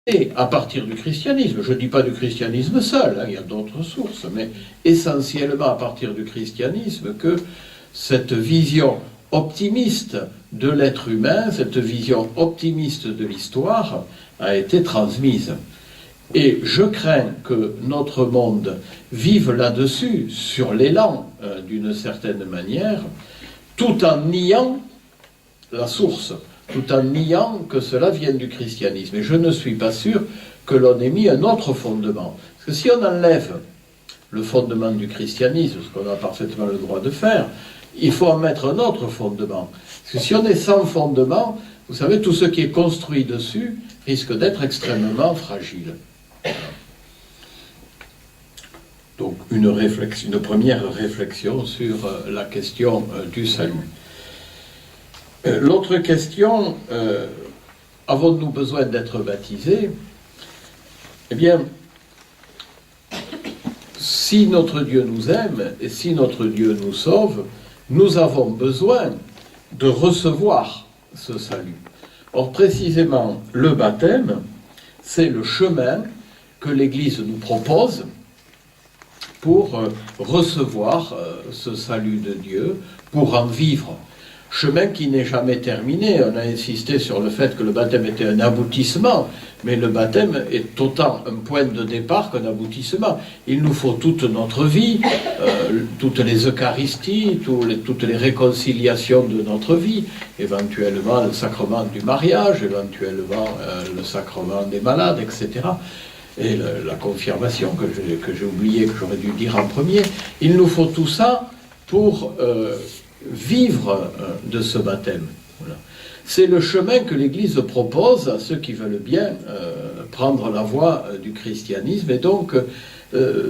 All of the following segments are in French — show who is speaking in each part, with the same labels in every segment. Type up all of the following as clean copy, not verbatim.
Speaker 1: Et à partir du christianisme, je ne dis pas du christianisme seul, hein, il y a d'autres sources, mais essentiellement à partir du christianisme que cette vision optimiste de l'être humain, cette vision optimiste de l'histoire a été transmise. Et je crains que notre monde vive là-dessus, sur l'élan d'une certaine manière, tout en niant la source, tout en niant que cela vienne du christianisme. Et je ne suis pas sûr que l'on ait mis un autre fondement. Parce que si on enlève le fondement du christianisme, ce qu'on a parfaitement le droit de faire, il faut en mettre un autre fondement. Parce que si on est sans fondement, vous savez, tout ce qui est construit dessus risque d'être extrêmement fragile. Donc une première réflexion sur la question du salut. L'autre question, avons-nous besoin d'être baptisés? Eh bien, si notre Dieu nous aime et si notre Dieu nous sauve, nous avons besoin de recevoir ce salut. Or, précisément, le baptême, c'est le chemin que l'Église nous propose pour recevoir ce salut de Dieu, pour en vivre. Chemin qui n'est jamais terminé. On a insisté sur le fait que le baptême était un aboutissement, mais le baptême est autant un point de départ qu'un aboutissement. Il nous faut toute notre vie, toutes les Eucharisties, toutes les réconciliations de notre vie, éventuellement le sacrement du mariage, éventuellement le sacrement des malades, etc. Et la confirmation que j'ai oublié, que j'aurais dû dire en premier. Il nous faut tout ça pour vivre de ce baptême. Voilà. C'est le chemin que l'Église propose à ceux qui veulent bien prendre la voie du christianisme. Et donc,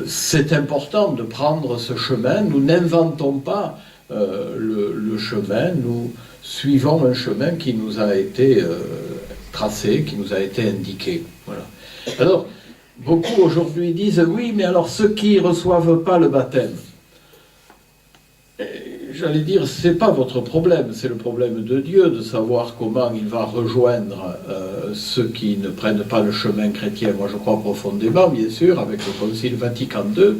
Speaker 1: c'est important de prendre ce chemin. Nous n'inventons pas le chemin, nous suivons un chemin qui nous a été tracé, qui nous a été indiqué. Voilà. Alors, beaucoup aujourd'hui disent, oui, mais alors ceux qui ne reçoivent pas le baptême, j'allais dire, ce n'est pas votre problème, c'est le problème de Dieu de savoir comment il va rejoindre ceux qui ne prennent pas le chemin chrétien. Moi, je crois profondément, bien sûr, avec le Concile Vatican II,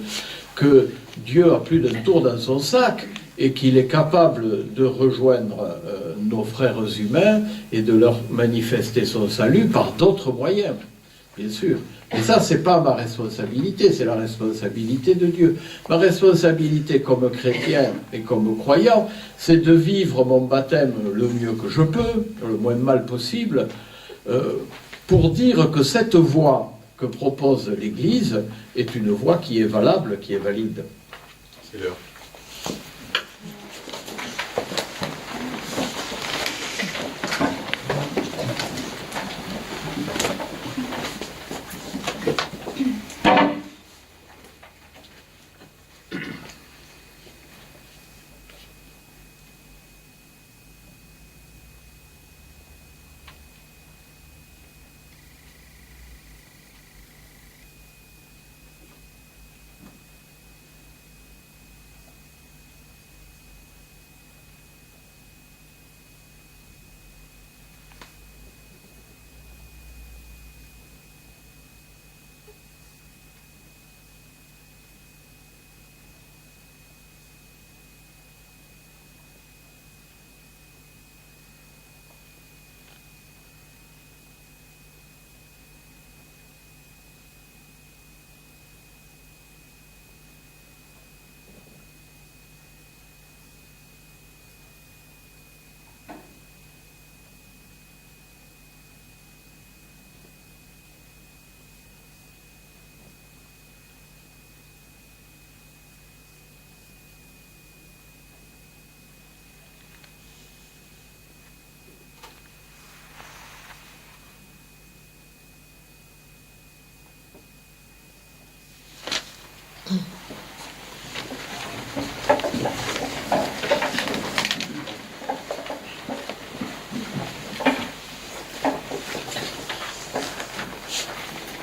Speaker 1: que Dieu a plus d'un tour dans son sac et qu'il est capable de rejoindre nos frères humains et de leur manifester son salut par d'autres moyens, bien sûr. Et ça, ce n'est pas ma responsabilité, c'est la responsabilité de Dieu. Ma responsabilité comme chrétien et comme croyant, c'est de vivre mon baptême le mieux que je peux, le moins mal possible, pour dire que cette voie que propose l'Église est une voie qui est valable, qui est valide.
Speaker 2: C'est l'heure.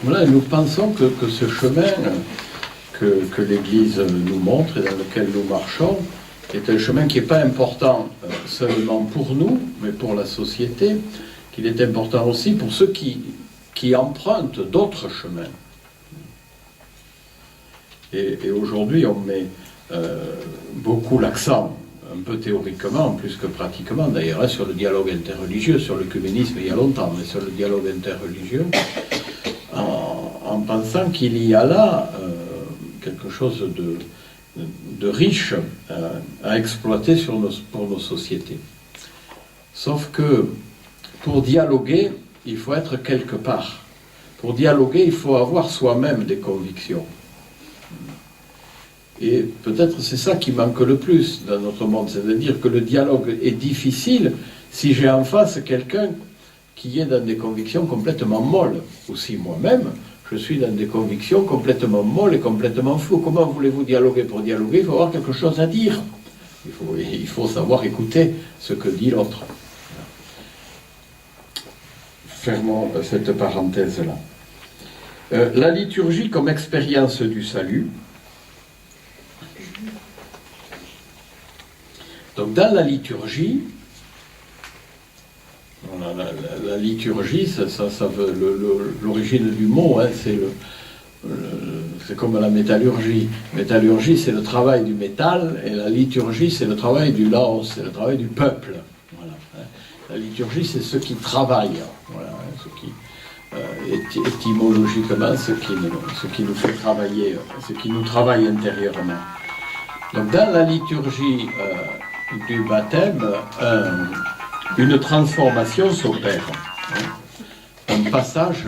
Speaker 1: Voilà, nous pensons que ce chemin que l'Église nous montre et dans lequel nous marchons est un chemin qui n'est pas important seulement pour nous, mais pour la société, qu'il est important aussi pour ceux qui qui empruntent d'autres chemins. Et aujourd'hui, on met beaucoup l'accent, un peu théoriquement, plus que pratiquement d'ailleurs, sur le dialogue interreligieux, sur l'œcuménisme il y a longtemps, mais sur le dialogue interreligieux, en pensant qu'il y a là quelque chose de riche à exploiter pour nos sociétés. Sauf que pour dialoguer, il faut être quelque part. Pour dialoguer, il faut avoir soi-même des convictions. Et peut-être c'est ça qui manque le plus dans notre monde, c'est-à-dire que le dialogue est difficile si j'ai en face quelqu'un qui est dans des convictions complètement molles. Ou si moi-même, je suis dans des convictions complètement molles et complètement floues. Comment voulez-vous dialoguer? Pour dialoguer, il faut avoir quelque chose à dire. Il faut savoir écouter ce que dit l'autre. Fermons cette parenthèse-là. La liturgie comme expérience du salut. Donc dans la liturgie, la liturgie, ça veut l'origine du mot, hein, c'est comme la métallurgie. Métallurgie, c'est le travail du métal, et la liturgie, c'est le travail du laos, c'est le travail du peuple. Voilà, hein. La liturgie, c'est ceux qui travaillent, voilà, hein, ce qui, étymologiquement, ce qui nous fait travailler, ce qui nous travaille intérieurement. Donc dans la liturgie du baptême, une transformation s'opère. Un passage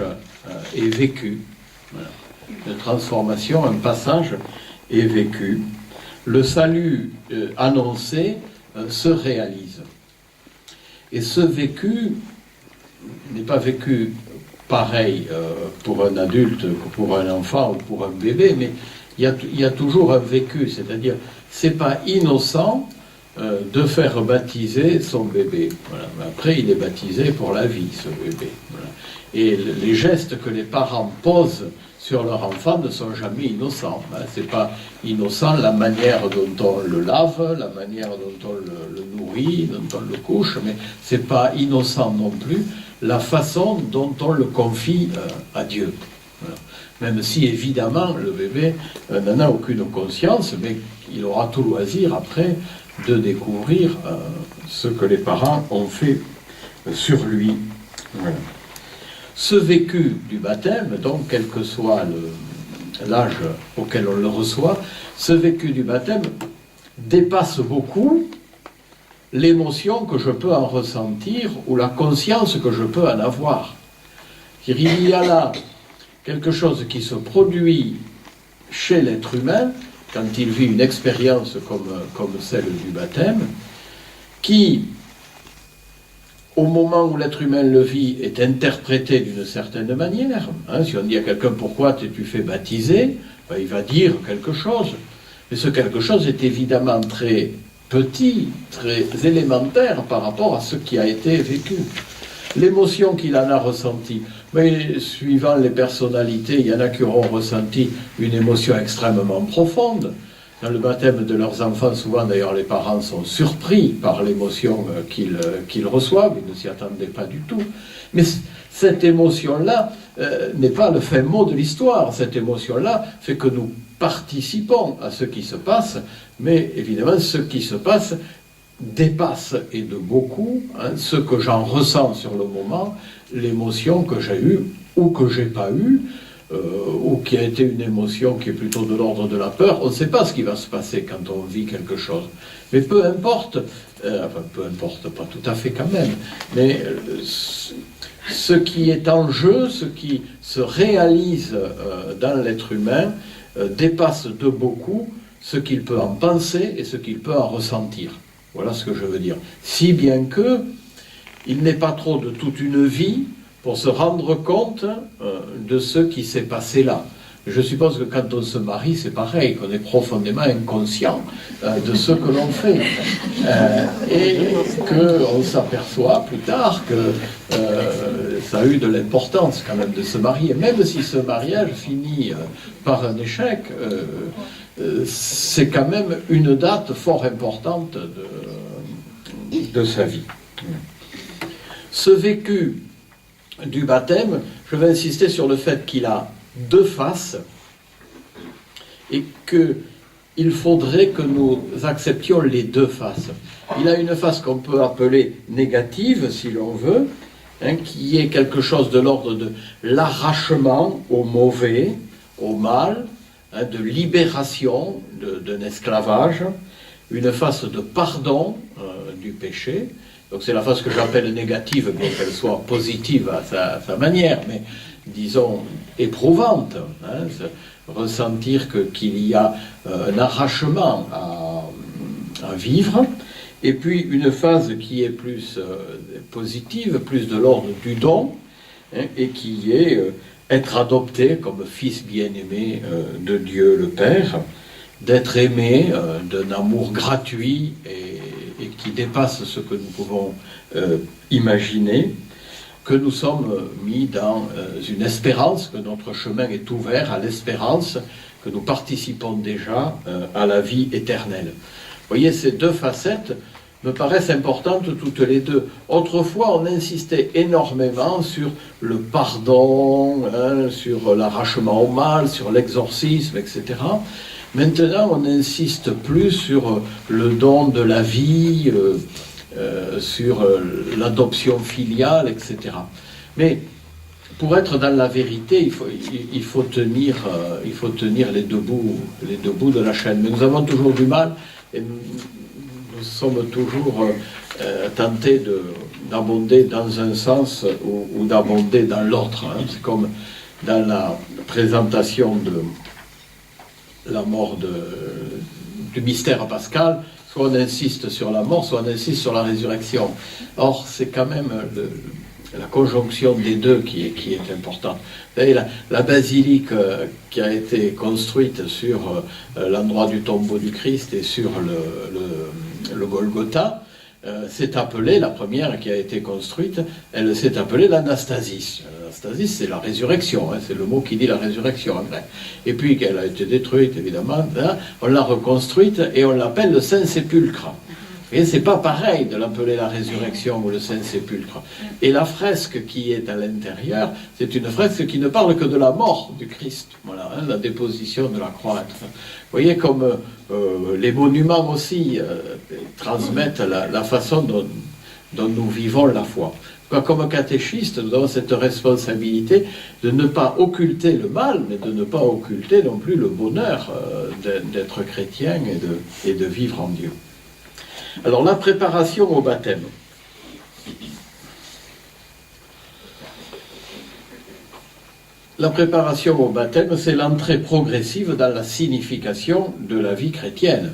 Speaker 1: est vécu. Voilà. Une transformation, un passage est vécu. Le salut annoncé se réalise. Et ce vécu n'est pas vécu pareil pour un adulte que pour un enfant ou pour un bébé, mais il y a toujours un vécu, c'est-à-dire c'est pas innocent de faire baptiser son bébé. Voilà. Mais après, il est baptisé pour la vie, ce bébé. Voilà. Et les gestes que les parents posent sur leur enfant ne sont jamais innocents. Hein. C'est pas innocent la manière dont on le lave, la manière dont on le nourrit, dont on le couche, mais c'est pas innocent non plus la façon dont on le confie à Dieu. Voilà. Même si, évidemment, le bébé n'en a aucune conscience, mais il aura tout loisir, après, de découvrir ce que les parents ont fait sur lui. Voilà. Ce vécu du baptême, donc, quel que soit l'âge auquel on le reçoit, ce vécu du baptême dépasse beaucoup l'émotion que je peux en ressentir ou la conscience que je peux en avoir. Il y a là quelque chose qui se produit chez l'être humain quand il vit une expérience comme celle du baptême, qui, au moment où l'être humain le vit, est interprété d'une certaine manière. Hein, si on dit à quelqu'un « Pourquoi t'es-tu fait baptiser ?», ben, il va dire quelque chose. Mais ce quelque chose est évidemment très petit, très élémentaire par rapport à ce qui a été vécu. L'émotion qu'il en a ressentie, mais suivant les personnalités, il y en a qui auront ressenti une émotion extrêmement profonde. Dans le baptême de leurs enfants, souvent d'ailleurs les parents sont surpris par l'émotion qu'ils reçoivent, ils ne s'y attendaient pas du tout. Mais cette émotion-là n'est pas le fin mot de l'histoire. Cette émotion-là fait que nous participons à ce qui se passe, mais évidemment ce qui se passe dépasse et de beaucoup ce que j'en ressens sur le moment, l'émotion que j'ai eue ou que j'ai pas eue, ou qui a été une émotion qui est plutôt de l'ordre de la peur. On ne sait pas ce qui va se passer quand on vit quelque chose. Mais peu importe, enfin peu importe, pas tout à fait quand même, mais ce qui est en jeu, ce qui se réalise dans l'être humain, dépasse de beaucoup ce qu'il peut en penser et ce qu'il peut en ressentir. Voilà ce que je veux dire. Si bien que il n'est pas trop de toute une vie pour se rendre compte de ce qui s'est passé là. Je suppose que quand on se marie, c'est pareil, qu'on est profondément inconscient de ce que l'on fait. Et qu'on s'aperçoit plus tard que ça a eu de l'importance quand même de se marier. Même si ce mariage finit par un échec, c'est quand même une date fort importante de sa vie. Ce vécu du baptême, je vais insister sur le fait qu'il a deux faces et qu'il faudrait que nous acceptions les deux faces. Il a une face qu'on peut appeler négative, si l'on veut, qui est quelque chose de l'ordre de l'arrachement au mauvais, au mal, de libération d'un esclavage, une face de pardon du péché. Donc c'est la face que j'appelle négative, bien qu'elle soit positive à sa manière, mais disons éprouvante, ressentir qu'il y a un arrachement à vivre. Et puis une phase qui est plus positive, plus de l'ordre du don, et qui est être adopté comme fils bien-aimé de Dieu le Père, d'être aimé d'un amour gratuit et qui dépasse ce que nous pouvons imaginer, que nous sommes mis dans une espérance, que notre chemin est ouvert à l'espérance, que nous participons déjà à la vie éternelle. Vous voyez, ces deux facettes me paraissent importantes toutes les deux. Autrefois, on insistait énormément sur le pardon, sur l'arrachement au mal, sur l'exorcisme, etc. Maintenant, on n'insiste plus sur le don de la vie, sur l'adoption filiale, etc. Mais pour être dans la vérité, il faut tenir les deux bouts de la chaîne. Mais nous avons toujours du mal et nous sommes toujours tentés d'abonder dans un sens ou d'abonder dans l'autre. C'est comme dans la présentation de la mort du mystère pascal, soit on insiste sur la mort, soit on insiste sur la résurrection. Or, c'est quand même la conjonction des deux qui est importante. Vous savez, la basilique qui a été construite sur l'endroit du tombeau du Christ et sur le Golgotha, s'est appelée, la première qui a été construite, elle s'est appelée l'Anastasis. L'Anastasis, c'est la résurrection, c'est le mot qui dit la résurrection en grec. Et puis qu'elle a été détruite, évidemment, on l'a reconstruite et on l'appelle le Saint-Sépulcre. Et c'est pas pareil de l'appeler la résurrection ou le Saint-Sépulcre. Et la fresque qui est à l'intérieur, c'est une fresque qui ne parle que de la mort du Christ. Voilà, la déposition de la croix. Vous voyez comme les monuments aussi transmettent la façon dont nous vivons la foi. Comme catéchistes, nous avons cette responsabilité de ne pas occulter le mal, mais de ne pas occulter non plus le bonheur d'être chrétien et de vivre en Dieu. Alors, la préparation au baptême. La préparation au baptême, c'est l'entrée progressive dans la signification de la vie chrétienne.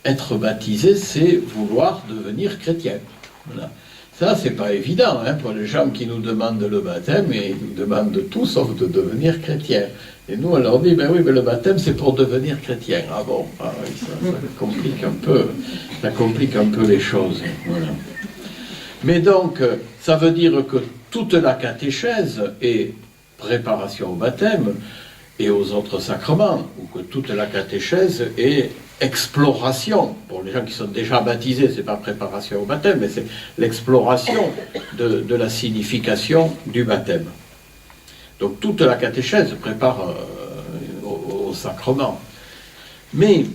Speaker 1: Être baptisé, c'est vouloir devenir chrétien. Voilà. Ça, c'est pas évident pour les gens qui nous demandent le baptême, et ils nous demandent tout sauf de devenir chrétien. Et nous, on leur dit, ben oui, mais le baptême, c'est pour devenir chrétien. Ah bon, ah oui, ça complique un peu les choses. Voilà. Mais donc, ça veut dire que toute la catéchèse est préparation au baptême et aux autres sacrements, ou que toute la catéchèse est exploration. Pour les gens qui sont déjà baptisés, c'est pas préparation au baptême, mais c'est l'exploration de la signification du baptême. Donc toute la catéchèse prépare au sacrement. Mais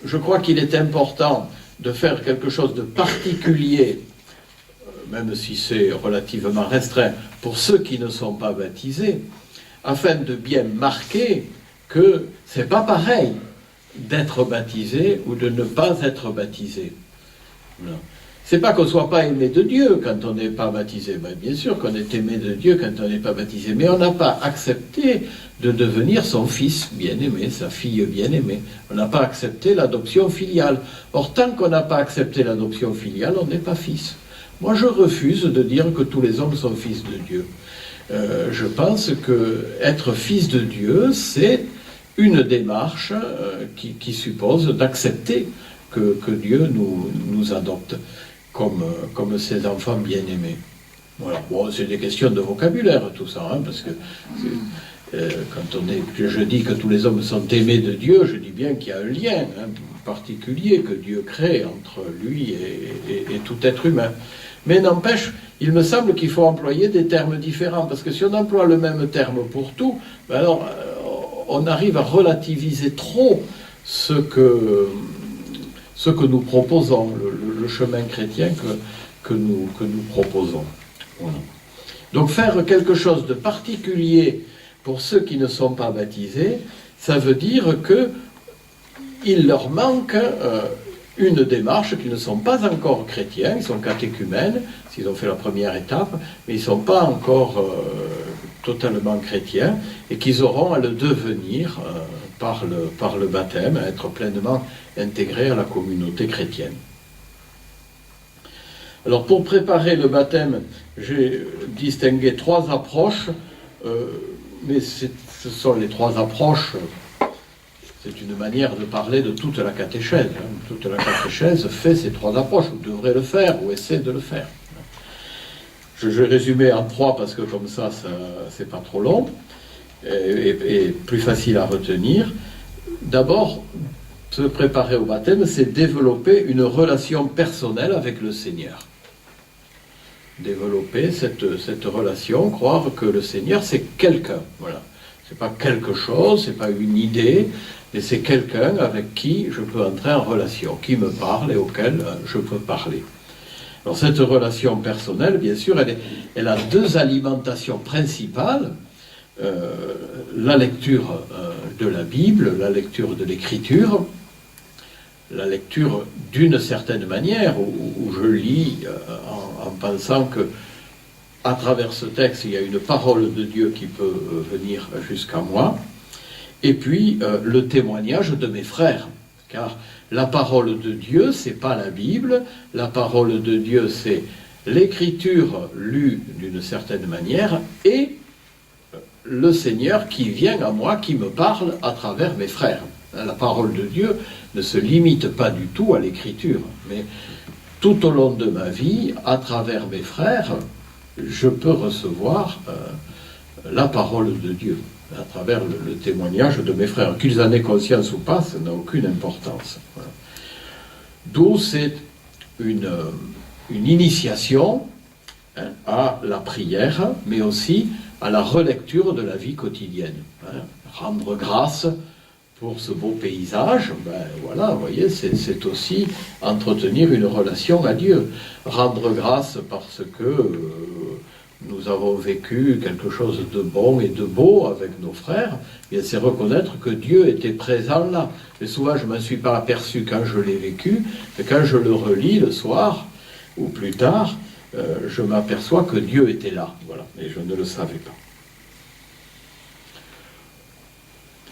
Speaker 1: je crois qu'il est important de faire quelque chose de particulier, même si c'est relativement restreint, pour ceux qui ne sont pas baptisés, afin de bien marquer que c'est pas pareil d'être baptisé ou de ne pas être baptisé. Non. C'est pas qu'on ne soit pas aimé de Dieu quand on n'est pas baptisé. Ben, bien sûr qu'on est aimé de Dieu quand on n'est pas baptisé, mais on n'a pas accepté de devenir son fils bien-aimé, sa fille bien-aimée. On n'a pas accepté l'adoption filiale. Or, tant qu'on n'a pas accepté l'adoption filiale, on n'est pas fils. Moi, je refuse de dire que tous les hommes sont fils de Dieu. Je pense que être fils de Dieu, c'est une démarche qui suppose d'accepter que Dieu nous adopte comme ses enfants bien-aimés. Voilà. Bon, c'est des questions de vocabulaire, tout ça, parce que quand je dis que tous les hommes sont aimés de Dieu, je dis bien qu'il y a un lien particulier que Dieu crée entre lui et tout être humain. Mais n'empêche, il me semble qu'il faut employer des termes différents, parce que si on emploie le même terme pour tout, ben alors on arrive à relativiser trop ce que nous proposons, le chemin chrétien que nous proposons. Voilà. Donc faire quelque chose de particulier pour ceux qui ne sont pas baptisés, ça veut dire qu'il leur manque une démarche, qu'ils ne sont pas encore chrétiens, ils sont catéchumènes, s'ils ont fait la première étape, mais ils ne sont pas encore totalement chrétiens, et qu'ils auront à le devenir par le baptême, à être pleinement intégrés à la communauté chrétienne. Alors pour préparer le baptême, j'ai distingué 3 approches, mais ce sont les 3 approches. C'est une manière de parler de toute la catéchèse. Toute la catéchèse fait ces 3 approches, ou devrait le faire, ou essaie de le faire. Je vais résumer en 3 parce que comme ça c'est pas trop long et plus facile à retenir. D'abord, se préparer au baptême, c'est développer une relation personnelle avec le Seigneur. Développer cette relation, croire que le Seigneur c'est quelqu'un. Voilà. C'est pas quelque chose, c'est pas une idée, mais c'est quelqu'un avec qui je peux entrer en relation, qui me parle et auquel je peux parler. Alors cette relation personnelle, bien sûr, elle a 2 alimentations principales. La lecture de la Bible, la lecture de l'Écriture, la lecture d'une certaine manière, où je lis en pensant que à travers ce texte, il y a une parole de Dieu qui peut venir jusqu'à moi, et puis le témoignage de mes frères, car la parole de Dieu, c'est pas la Bible, la parole de Dieu, c'est l'Écriture lue d'une certaine manière, et le Seigneur qui vient à moi, qui me parle à travers mes frères. La parole de Dieu ne se limite pas du tout à l'Écriture, mais tout au long de ma vie, à travers mes frères, je peux recevoir la parole de Dieu, à travers le témoignage de mes frères. Qu'ils en aient conscience ou pas, ça n'a aucune importance. Voilà. D'où c'est une initiation à la prière, mais aussi à la relecture de la vie quotidienne. Rendre grâce pour ce beau paysage, ben voilà, vous voyez, c'est aussi entretenir une relation à Dieu. Rendre grâce parce que nous avons vécu quelque chose de bon et de beau avec nos frères, et c'est reconnaître que Dieu était présent là. Et souvent, je ne m'en suis pas aperçu quand je l'ai vécu, mais quand je le relis le soir, ou plus tard, je m'aperçois que Dieu était là, voilà, et je ne le savais pas.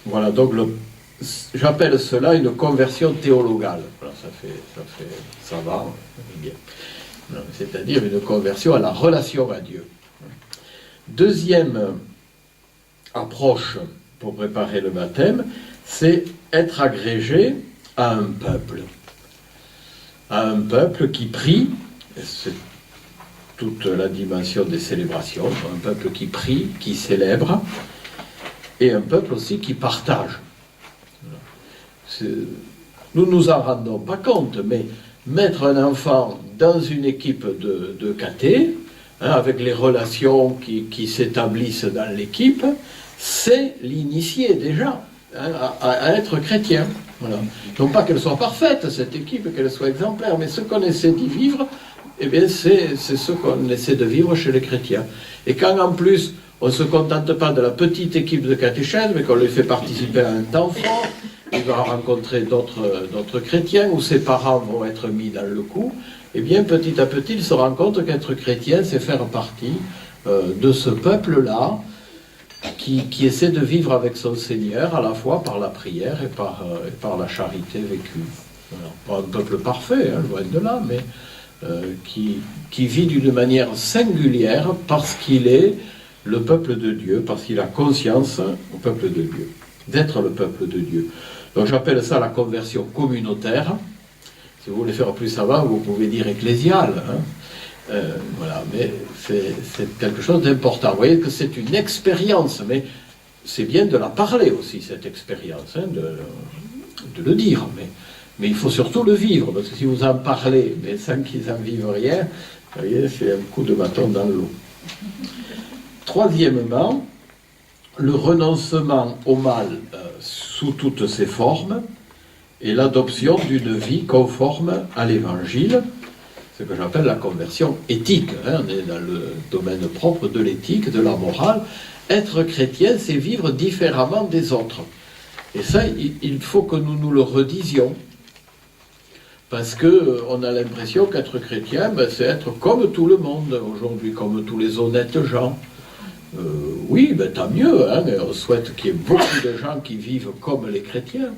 Speaker 1: Voilà, donc j'appelle cela une conversion théologale. Voilà, ça va bien. C'est-à-dire une conversion à la relation à Dieu. Deuxième approche pour préparer le baptême, c'est être agrégé à un peuple. À un peuple qui prie, c'est toute la dimension des célébrations, un peuple qui prie, qui célèbre, et un peuple aussi qui partage. Nous ne nous en rendons pas compte, mais mettre un enfant dans une équipe de caté, avec les relations qui s'établissent dans l'équipe, c'est l'initier déjà à être chrétien. Voilà. Non pas qu'elle soit parfaite, cette équipe, qu'elle soit exemplaire, mais ce qu'on essaie d'y vivre, eh bien, c'est ce qu'on essaie de vivre chez les chrétiens. Et quand en plus, on ne se contente pas de la petite équipe de catéchèse, mais qu'on lui fait participer à un temps fort, il va rencontrer d'autres chrétiens, où ses parents vont être mis dans le coup, eh bien, petit à petit, il se rend compte qu'être chrétien, c'est faire partie de ce peuple-là, qui essaie de vivre avec son Seigneur, à la fois par la prière et par la charité vécue. Alors, pas un peuple parfait, loin de là, mais qui vit d'une manière singulière parce qu'il est le peuple de Dieu, parce qu'il a conscience au peuple de Dieu, d'être le peuple de Dieu. Donc j'appelle ça la conversion communautaire. Si vous voulez faire plus savant, vous pouvez dire ecclésiale. Voilà, mais c'est quelque chose d'important. Vous voyez que c'est une expérience, mais c'est bien de la parler aussi, cette expérience, de le dire. Mais il faut surtout le vivre, parce que si vous en parlez, mais sans qu'ils en vivent rien, Vous voyez, c'est un coup de bâton dans l'eau. Troisièmement, le renoncement au mal sous toutes ses formes et l'adoption d'une vie conforme à l'Évangile, ce que j'appelle la conversion éthique. Hein, on est dans le domaine propre de l'éthique, de la morale. Être chrétien, c'est vivre différemment des autres. Et ça, il faut que nous nous le redisions. Parce qu'on a l'impression qu'être chrétien, c'est être comme tout le monde aujourd'hui, comme tous les honnêtes gens. Oui, tant mieux, hein, on souhaite qu'il y ait beaucoup de gens qui vivent comme les chrétiens,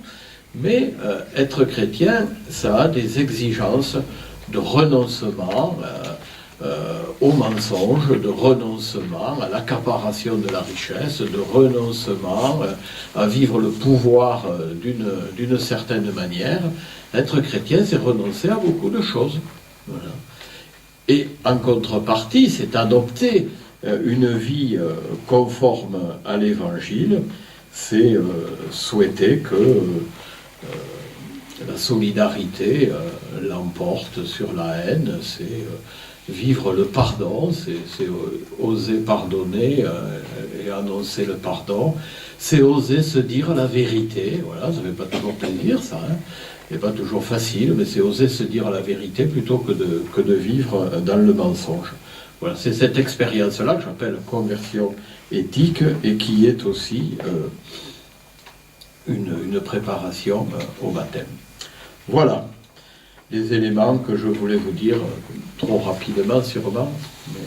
Speaker 1: mais être chrétien, ça a des exigences de renoncement au mensonge, de renoncement à l'accaparation de la richesse, de renoncement à vivre le pouvoir d'une certaine manière. Être chrétien, c'est renoncer à beaucoup de choses. Voilà. Et en contrepartie, c'est adopter une vie conforme à l'Évangile, c'est souhaiter que la solidarité l'emporte sur la haine, c'est vivre le pardon, c'est oser pardonner et annoncer le pardon, c'est oser se dire la vérité. Voilà, ça ne fait pas toujours plaisir, ça, hein. C'est pas toujours facile, mais c'est oser se dire la vérité plutôt que de vivre dans le mensonge. Voilà, c'est cette expérience-là que j'appelle conversion éthique et qui est aussi une préparation au baptême. Voilà les éléments que je voulais vous dire, trop rapidement sûrement. Mais